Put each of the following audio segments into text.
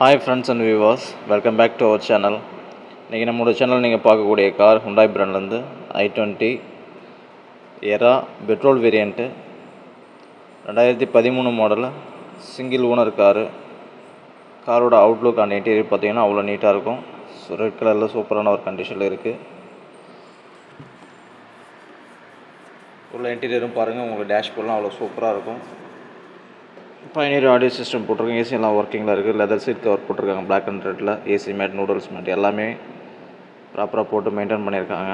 Hi friends and viewers, welcome back to our channel. இன்றைக்கி நம்மளோட channel நீங்கள் பார்க்கக்கூடிய கார் ஹுண்டாய் பிராண்ட்லேருந்து i20 Era petrol variant 2013 model single owner காரோட outlook and interior பார்த்தீங்கன்னா அவ்வளோ நீட்டாக இருக்கும். ரெட் கலரில் சூப்பரான ஒரு கண்டிஷனில் இருக்குது. உள்ள இன்டீரியரும் பாருங்கள், உங்களுக்கு டேஷ்போர்ட்லாம் அவ்வளோ சூப்பராக இருக்கும். பயனியர் ஆடியோ சிஸ்டம் போட்டிருக்காங்க. ஏசி எல்லாம் ஒர்க்கிங்கில் இருக்குது. லெதர் சீட் கவர் போட்டிருக்காங்க பிளாக் அண்ட் ரெட்டில். ஏசி மேட், நூடுல்ஸ் மேட் எல்லாமே ப்ராப்பராக போட்டு மெயின்டைன் பண்ணியிருக்காங்க.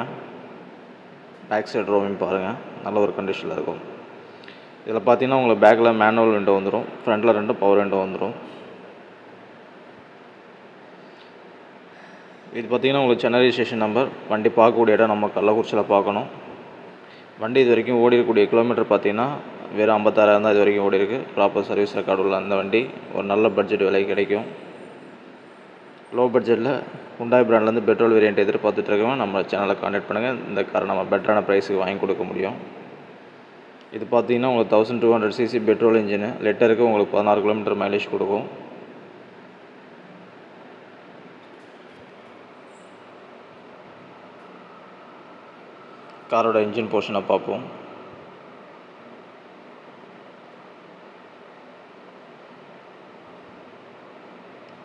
பேக் சைடு ரோவிங் பாருங்கள், நல்ல ஒரு கண்டிஷனில் இருக்கும். இதில் பார்த்தீங்கன்னா உங்களுக்கு பேக்கில் மேனுவல் விண்டோ வந்துடும், ஃப்ரண்ட்டில் 2 பவர் விண்டோ வந்துடும். இது பார்த்தீங்கன்னா உங்களுக்கு சென்னை ரிஜிஸ்ட்ரேஷன் நம்பர். வண்டி பார்க்கக்கூடிய இடம் நம்ம கள்ளக்குறிச்சியில் பார்க்கணும். வண்டி இது வரைக்கும் ஓடி இருக்கக்கூடிய கிலோமீட்டர் பார்த்தீங்கன்னா வெறும் 56,000 தான் இது வரைக்கும் ஓடி இருக்குது. ப்ராப்பர் சர்வீஸ் ரெக்கார்டு உள்ள அந்த வண்டி ஒரு நல்ல பட்ஜெட் விலைக்கு கிடைக்கும். லோ பட்ஜெட்டில் ஹுண்டாய் பிராண்ட்லேருந்து பெட்ரோல் வேரியண்ட் எதிர்பார்த்துட்ருக்கவங்க நம்ம சேனலை கான்டாக்ட் பண்ணுங்கள். இந்த காரை நம்ம பெட்டரான ப்ரைஸுக்கு வாங்கி கொடுக்க முடியும். இது பார்த்தீங்கன்னா உங்களுக்கு 1200 cc பெட்ரோல் இன்ஜினு. லிட்டருக்கு உங்களுக்கு 16 கிலோமீட்டர் மைலேஜ் கொடுக்கும். காரோட இன்ஜின் போர்ஷனை பார்ப்போம்.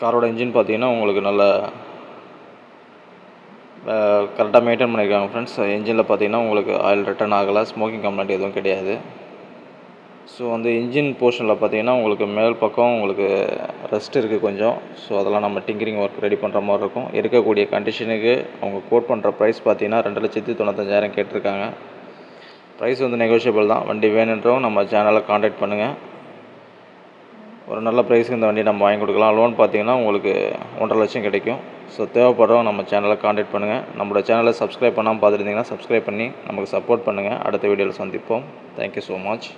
காரோட இன்ஜின் பார்த்தீங்கன்னா உங்களுக்கு நல்ல கரெக்டாக மெயின்டைன் பண்ணியிருக்காங்க ஃப்ரெண்ட்ஸ். இன்ஜினில் பார்த்தீங்கன்னா உங்களுக்கு ஆயில் ரிட்டர்ன் ஆகலை, ஸ்மோக்கிங் கம்ப்ளைண்ட் எதுவும் கிடையாது. ஸோ அந்த இன்ஜின் போர்ஷனில் பார்த்தீங்கன்னா உங்களுக்கு மேல் பக்கம் உங்களுக்கு ரெஸ்ட் இருக்குது கொஞ்சம். ஸோ அதெல்லாம் நம்ம டிங்கரிங் ஒர்க் ரெடி பண்ணுற மாதிரி இருக்கும். இருக்கக்கூடிய கண்டிஷனுக்கு அவங்க கோட் பண்ணுற ப்ரைஸ் பார்த்தீங்கன்னா 2,95,000 கேட்டிருக்காங்க. ப்ரைஸ் வந்து நெகோஷியபிள் தான். வண்டி வேணுன்றவங்க நம்ம சேனலை கான்டாக்ட் பண்ணுங்கள். ஒரு நல்ல ப்ரைஸுக்கு இந்த வண்டி நம்ம வாங்கி கொடுக்கலாம். லோன் பார்த்தீங்கன்னா உங்களுக்கு 1,50,000 லட்சம் கிடைக்கும். ஸோ தேவைப்படுறவங்க நம்ம சேனலை கான்டாக்ட் பண்ணுங்கள். நம்மளோட சேனலை சப்ஸ்கிரைப் பண்ணாமல் பார்த்துருந்தீங்கன்னா சப்ஸ்கிரைப் பண்ணி நமக்கு சப்போர்ட் பண்ணுங்கள். அடுத்த வீடியோவில் சந்திப்போம். Thank you so much.